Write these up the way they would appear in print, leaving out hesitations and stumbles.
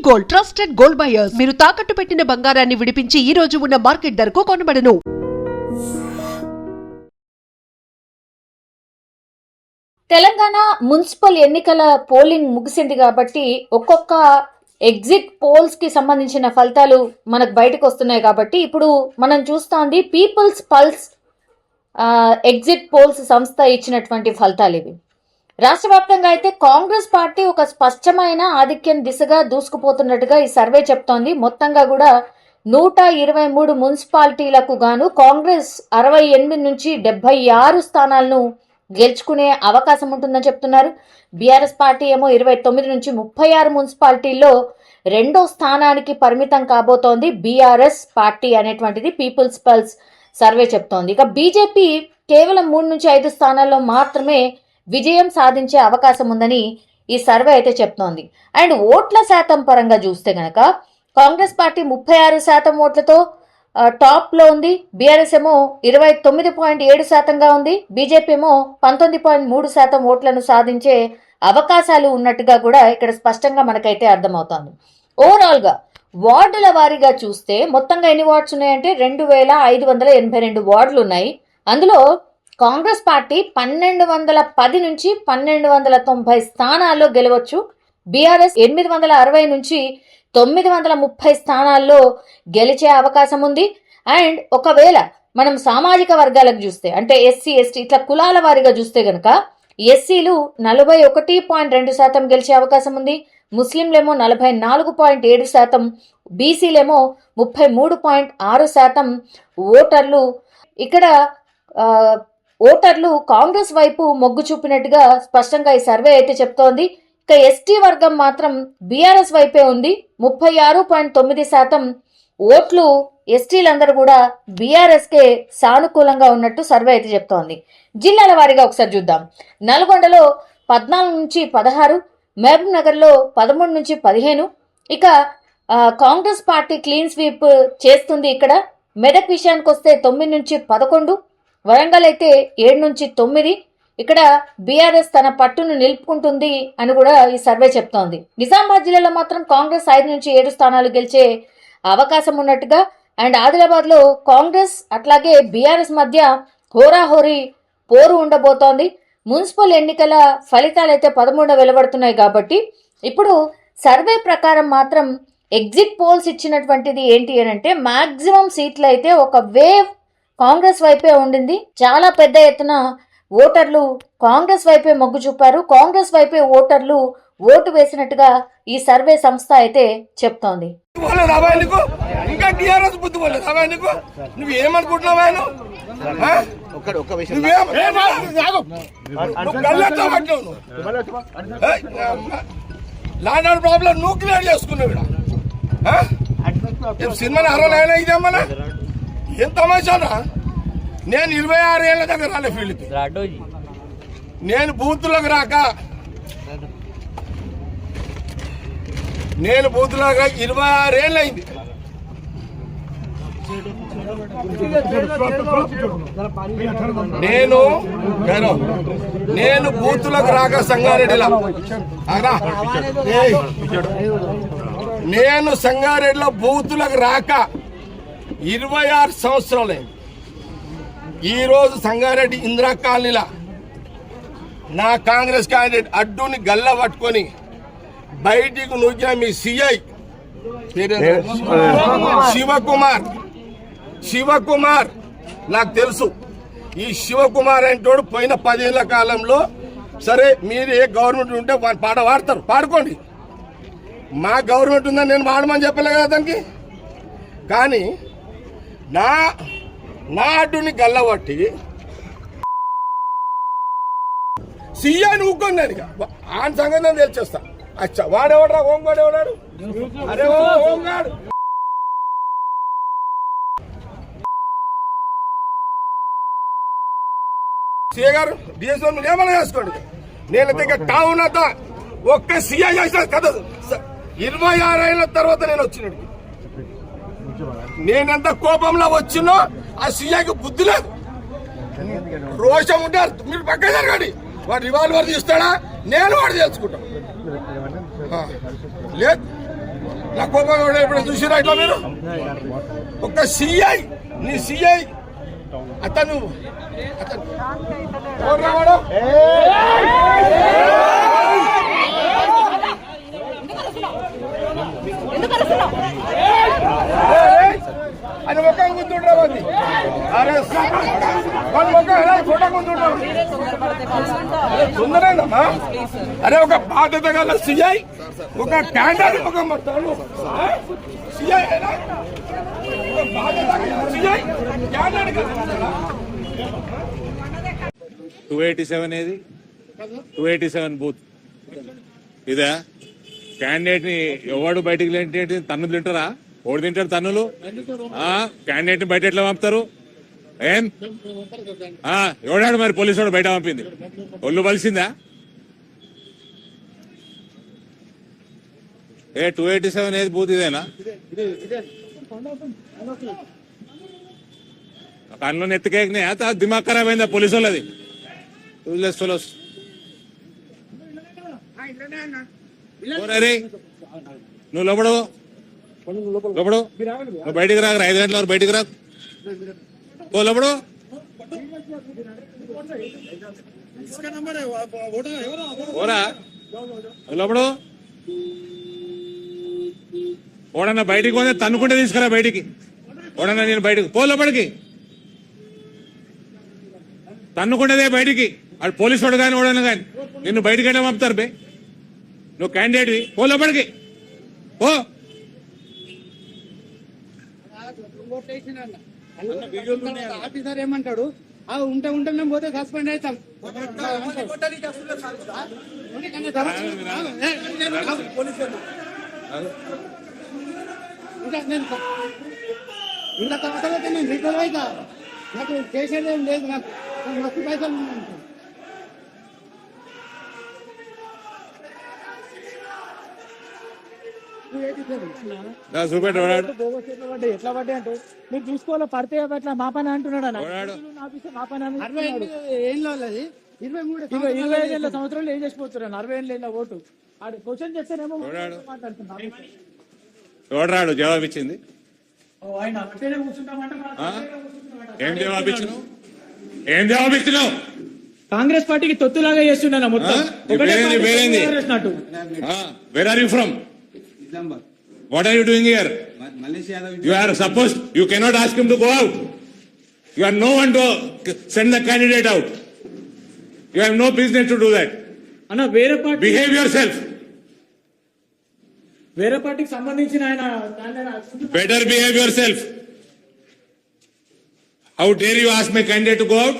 Gold, trusted gold buyers. మీరు తాకట్టు పెట్టిన బంగారాన్ని విడిపించి ఈ రోజు ఉన్న మార్కెట్ ధరకు కొనబడును. తెలంగాణ మున్సిపల్ ఎన్నికల పోలింగ్ ముగిసింది కాబట్టి ఒక్కొక్క ఎగ్జిట్ పోల్స్ కి సంబంధించిన ఫలితాలు మనకు బయటకు వస్తున్నాయి కాబట్టి ఇప్పుడు మనం చూస్తోంది పీపుల్స్ పల్స్ ఎగ్జిట్ పోల్స్ సంస్థ ఇచ్చినటువంటి ఫలితాలు ఇవి. రాష్ట్ర వ్యాప్తంగా అయితే కాంగ్రెస్ పార్టీ ఒక స్పష్టమైన ఆధిక్యం దిశగా దూసుకుపోతున్నట్టుగా ఈ సర్వే చెప్తోంది. మొత్తంగా కూడా 123 మున్సిపాలిటీలకు గాను కాంగ్రెస్ 68 నుంచి 76 స్థానాలను గెలుచుకునే అవకాశం ఉంటుందని చెప్తున్నారు. బీఆర్ఎస్ పార్టీ ఏమో 29 నుంచి 36 మున్సిపాలిటీల్లో రెండో స్థానానికి పరిమితం కాబోతోంది బీఆర్ఎస్ పార్టీ అనేటువంటిది పీపుల్స్ పల్స్ సర్వే చెప్తోంది. ఇక బీజేపీ కేవలం 3 నుంచి 5 స్థానాల్లో మాత్రమే విజయం సాధించే అవకాశం ఉందని ఈ సర్వే అయితే చెప్తోంది. అండ్ ఓట్ల శాతం పరంగా చూస్తే గనక కాంగ్రెస్ పార్టీ 36% ఓట్లతో టాప్ లో ఉంది. బీఆర్ఎస్ ఏమో 29.7%గా ఉంది. బీజేపీ ఏమో 19.3% ఓట్లను సాధించే అవకాశాలు ఉన్నట్టుగా కూడా ఇక్కడ స్పష్టంగా మనకైతే అర్థమవుతోంది. ఓవరాల్ గా వార్డుల వారీగా చూస్తే మొత్తంగా ఎన్ని వార్డ్స్ ఉన్నాయంటే 2582 వార్డులు ఉన్నాయి. అందులో కాంగ్రెస్ పార్టీ 1210 నుంచి 1290 స్థానాల్లో గెలవచ్చు. బీఆర్ఎస్ 860 నుంచి 930 స్థానాల్లో గెలిచే అవకాశం ఉంది. అండ్ ఒకవేళ మనం సామాజిక వర్గాలకు చూస్తే అంటే ఎస్సీ ఎస్టీ ఇట్లా కులాల వారీగా చూస్తే గనక ఎస్సీలు 41.2% గెలిచే అవకాశం ఉంది. ముస్లింలేమో 44.7%, బీసీలేమో 33.6% ఓటర్లు ఇక్కడ ఓటర్లు కాంగ్రెస్ వైపు మొగ్గు చూపినట్టుగా స్పష్టంగా ఈ సర్వే అయితే చెప్తోంది. ఇక ఎస్టీ వర్గం మాత్రం బీఆర్ఎస్ వైపే ఉంది. 36.9% ఓట్లు ఎస్టీలందరూ కూడా బీఆర్ఎస్కే సానుకూలంగా ఉన్నట్టు సర్వే అయితే చెప్తోంది. జిల్లాల వారీగా ఒకసారి చూద్దాం. నల్గొండలో 14 నుంచి 16, మహబూబ్ నగర్లో 13 నుంచి 15. ఇక కాంగ్రెస్ పార్టీ క్లీన్ స్వీప్ చేస్తుంది. ఇక్కడ మెదక్ విషయానికి వస్తే 9 నుంచి 11, వరంగల్ అయితే 7 నుంచి 9. ఇక్కడ బీఆర్ఎస్ తన పట్టును నిలుపుకుంటుంది అని కూడా ఈ సర్వే చెప్తోంది. నిజామాబాద్ జిల్లాలో మాత్రం కాంగ్రెస్ 5 నుంచి 7 స్థానాలు గెలిచే అవకాశం ఉన్నట్టుగా అండ్ ఆదిలాబాద్ లో కాంగ్రెస్ అట్లాగే బీఆర్ఎస్ మధ్య హోరాహోరీ పోరు ఉండబోతోంది. మున్సిపల్ ఎన్నికల ఫలితాలు అయితే 13 వెలువడుతున్నాయి కాబట్టి ఇప్పుడు సర్వే ప్రకారం మాత్రం ఎగ్జిట్ పోల్స్ ఇచ్చినటువంటిది ఏంటి అని అంటే మాక్సిమం సీట్లు అయితే ఒక వేవ్ కాంగ్రెస్ వైపే ఉండింది. చాలా పెద్ద ఎత్తున ఓటర్లు కాంగ్రెస్ వైపే మొగ్గు చూపారు. కాంగ్రెస్ వైపే ఓటర్లు ఓటు వేసినట్టుగా ఈ సర్వే సంస్థ అయితే చెప్తోంది. ఏం తమాషానా? నేను 26 ఏళ్ల దగ్గర రాలే ఫీల్డ్కి. నేను బూత్లోకి రాక 26 ఏళ్ళు అయింది. నేను బూత్లోకి రాక సంగారెడ్డిలో నేను సంగారెడ్డిలో బూత్లోకి రాక 26 సంవత్సరాలైంది. ఈరోజు సంగారెడ్డి ఇందిరా కాలనీలా నా కాంగ్రెస్ క్యాండిడేట్ అడ్డుని గల్ల పట్టుకొని బయటికి నూకిన మీ సిఐ శివకుమార్ నాకు తెలుసు. ఈ శివకుమార్ అంటోడు పోయిన 10 ఏళ్ల కాలంలో సరే మీరు ఏ గవర్నమెంట్ ఉంటే పాట పాడతారు, పాడుకోండి. మా గవర్నమెంట్ ఉందని నేను పాడమని చెప్పలే కదా దానికి. కానీ నా అడ్డుని గల్లబట్టి సీఐ ఊక్కొని ఆయన సంగతి నేను తెలిచేస్తా. అచ్చా వాడెవడరా హోంగాడు ఎవడాడు? అరే హోంగాడు సీఐ గారు డిఎస్ఓ ఏమన్నా చేసుకోండి. నేను దగ్గర టౌన్ అంతా ఒక్క సీఐ చేసిన కదా 26 ఏళ్ళ తర్వాత నేను వచ్చినాడు. నేనెంత కోపంలో వచ్చినో ఆ సీఐకి బుద్ధి లేదు, రోషం ఉంటారు. మీరు పక్క జరగండి. వాడు రివాల్వర్ తీస్తాడా? నేను వాడు తెలుసుకుంటాం లేదు. నా కోపం ఎప్పుడు చూసిరా ఇట్లా మీరు? ఒక సిఐ, నీ సిఐ అతను ఎవరు వాడు? అని ముఖం గుర్తుండ్రా మంది. అరే వాళ్ళ ముఖం ఎలా ఫోటో గుర్తుండ్రా సుందరేందమ్మా? అరే ఒక బాధ్యత గల సిఐ ఒక క్యాండర్ ముఖం పడతాడు. సిఐ ఒక బాధ్యత గల సిఐ క్యాండర్ 287 ఏది? 287 బూత్ ఇదా? క్యాండిడేట్ ని ఎవడు బయటికి లేంటి తన్నులు తింటారా? ఓడి తింటారు తన్నులు. క్యాండిడేట్ ని బయట ఎట్లా పంపుతారు? ఏం ఎవడాడు మరి పోలీసు వాడు బయట పంపింది? ఒళ్ళు బలిసిందా? 287 ఏది బూత్ ఇదేనా? కన్ను ఎత్తుకేకినాయి. దిమాగ్ ఖరాబ్ అయిందా పోలీసు వాళ్ళది? నువ్వు లోపడు నువ్వు బయటికి రాక 5 గంటల వరకు బయటికి రాకు. ఓ లోపడు ఓరా లోపడు. ఓడన్నా బయటికి పోతే తన్నుకుంటే తీసుకురా బయటికి. ఓడన్నా నేను బయటికి పో లోపలికి. తన్నుకుంటేదే బయటికి. అటు పోలీసు వాడు కానీ ఓడన్నా కానీ నిన్ను బయటికి వెళ్ళి పంపుతారు బే. నువ్వు క్యాండిడేట్వి పో లోపలికి పో. ఆఫీసర్ ఏమంటాడు? ఉంటే మేము పోతే సస్పెండ్ అవుతాం. ఇంకా తర్వాత నేను రికవర్ అవుతా. నాకు చేసేది ఏం లేదు. నాకు మస్తు పైసలు ఎట్లా పడ్డాయి అంటే మీరు చూసుకోవాలి. పడితే అట్లా మా పని అంటున్నాడు అన్న. మా పని 25 సంవత్సరాలు ఏం చేసిపోతున్నాను. 60 ఏళ్ళ ఓటు క్వశ్చన్ చేస్తేనేమో మాట్లాడుతున్నాను. ఎవడరాడు జవాబు ఇచ్చింది? ఆయన అట్టేనే కూర్చుంటామంటే ఏం జవాబిచ్చినావు? ఏం జవాబిచ్చినావు? కాంగ్రెస్ పార్టీకి తొత్తులాగా చేస్తున్నాను మొత్తం. Where are you from? What are you doing here? You are supposed, you cannot ask him to go out. You are no one to send the candidate out. You have no business to do that. అన్న వేరే party Behave yourself. వేరే పార్టీకి సంబంధించిన ఆయన Better behave yourself. How dare you ask my candidate to go out?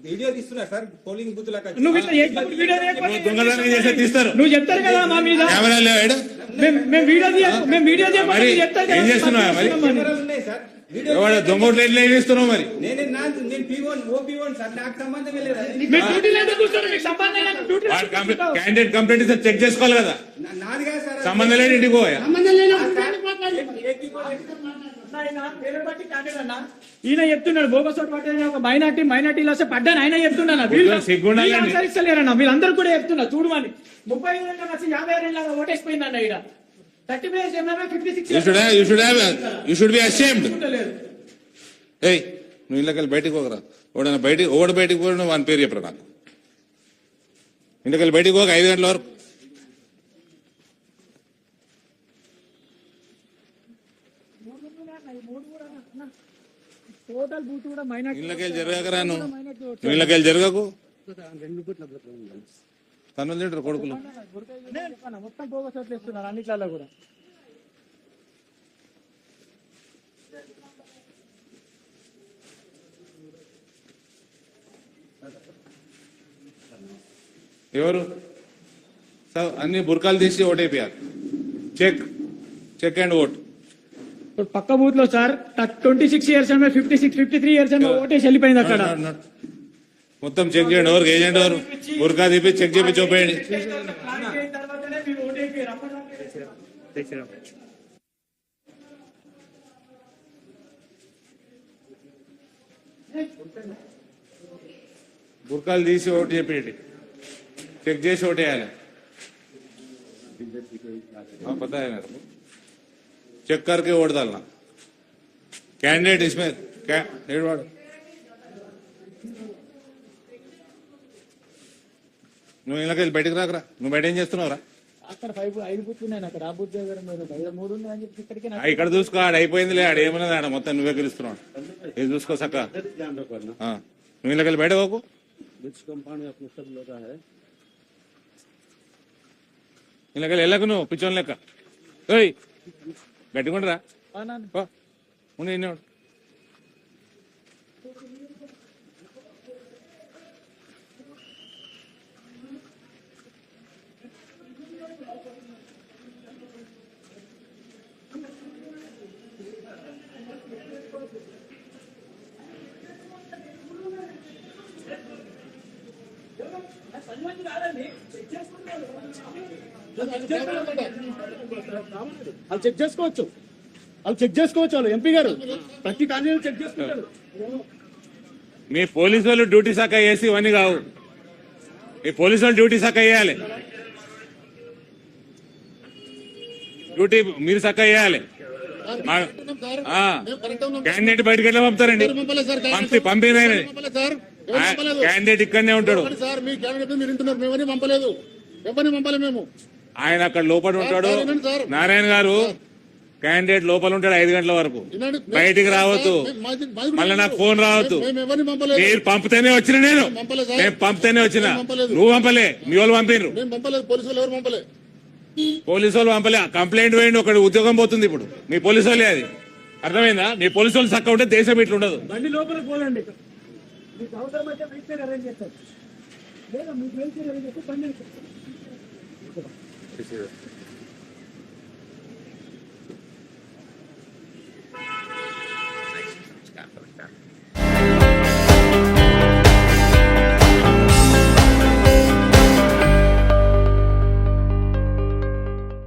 Video తీస్తున్నా sir. Polling booth లాగా నువ్వు ఇట్లా చేసినప్పుడు వీడియో దొంగతనం చేస్తే తీస్తారు. నువ్వు చెప్తారు కదా మా మీద. కెమెరా లేవాడు. మేము వీడియో మరి ఏం చేస్తున్నావా? మరి ఉన్నాయి సార్. ఎవడు దొంగ ఓట్లు ఎట్లా ఏం చేస్తున్నావు? మరి నేను P1 OP1 సార్. నాకు సంబంధం లేదు. క్యాండిడేట్ కంప్లైంట్ ఇస్తే చెక్ చేసుకోవాలి కదా. నాది కాదు సార్. సంబంధం లేని ఇంటికి పోయా. ఈయన చెప్తున్నాడు బోగస్ ఓటు పట్టాలని. ఒక మైనార్టీలు వస్తే పడ్డాను ఆయన చెప్తున్నాను. అనుసరిస్తలేరన్నా వీళ్ళందరూ కూడా చెప్తున్నా. చూడమని 35 ఏళ్ళ వచ్చి 56 ఏళ్ళ ఓటేసిపోయిందన్న. ఇక్కడ 36 You should be ashamed. ఏయ్ నువ్వు ఇళ్ళకెళ్ళి బయటికి పోకరా. ఓడి బయటికి పోయి నువ్వు వాని పేరు చెప్పరా నాకు. ఇంటికెళ్ళి బయటికి పోక 5 గంటల వరకు. టోటల్ బూత్ కూడా మైనార్టీ. ఇళ్ళకెళ్ళి జరగకరా. నువ్వు ఇళ్ళకెళ్ళి జరగకు. తన్నులు తింటారు కొడుకులు. మొత్తం బోగస్ ఓట్లు ఇస్తున్నారు అన్నిట్లలో కూడా. ఎవరు అన్ని బుర్కాలు తీసి ఓటైపోయారు. Check and vote. ఇప్పుడు పక్క బూత్ లో సార్ 26 ఇయర్స్ 53 ఇయర్స్ ఓటేసి వెళ్ళిపోయింది అక్కడ. మొత్తం చెక్ చేయండి. ఎవరికి ఏజెంట్ ఎవరు బుర్కా తీపి చెక్ చేపి చూపేయండి. బుర్కాలు తీసి ఓటు చెప్పేయండి. చెక్ చేసి ఓటేయాలి. हाँ पता है मेरे को, चेक करके वोट डालना। कैंडिडेट इसमें क्या నువ్వు ఇళ్ళకి బయటకు రాకరా, నువ్వు బయట ఏం చేస్తున్నావురా? అక్కడ 5 బూత్లు ఉన్నాయి, అక్కడ ఆ బూత్ దగ్గర మీరు 3 ఉన్నాయని చెప్పి ఇక్కడికి ఇక్కడ చూసుకో, ఆడ అయిపోయిందిలే, ఆడ ఏమన్నది, ఆడ మొత్తం నువ్వే గెలుస్తున్నావు. ఇది చూసుకో సక్క. నువ్వు ఇళ్ళకి బయట పోకు. ఇళ్ళకి వెళ్ళకు, నువ్వు పిచ్చోని లెక్క. ఓయ్ గట్టిగుండరా, ఉండి ఎన్నేవాడు. వాళ్ళు చెక్ చేసుకోవచ్చు, వాళ్ళు ఎంపీ గారు ప్రతి క్యాండిడేట్ చెక్ చేసుకుంటారు. మీ పోలీసు వాళ్ళు డ్యూటీ శాఖ వేసి ఇవన్నీ కావు. మీ పోలీసు వాళ్ళు డ్యూటీ శాఖ వేయాలి, డ్యూటీ మీరు శాఖ వేయాలి. క్యాండిడేట్ బయటకు ఎట్లా పంపుతారండి? పంపిన క్యాండిడేట్ ఇక్కడనే ఉంటాడు, ఆయన అక్కడ లోపల ఉంటాడు. నారాయణ గారు క్యాండిడేట్ లోపల ఉంటాడు 5 గంటల వరకు, బయటికి రావద్దు. మళ్ళీ నాకు ఫోన్ రావద్దు. మీరు పంపితేనే వచ్చిన, నేను పంపితేనే వచ్చిన, నువ్వు పంపలే, మీ వాళ్ళు పంపినరు. పోలీసు వాళ్ళు పంపలే, కంప్లైంట్ వేయండి, ఒకటి ఉద్యోగం పోతుంది ఇప్పుడు. మీ పోలీసు వాళ్ళే అది, అర్థమైందా? మీ పోలీసు వాళ్ళు చక్క ఉంటే దేశం ఇట్లా ఉండదు. బండి లోపలికి పోలండి, మీకు అవసరం అయితే వెయిట్ అరేంజ్ చేస్తారు, లేదా మీకు వెయిట్ అరేంజ్ చేస్తే బండి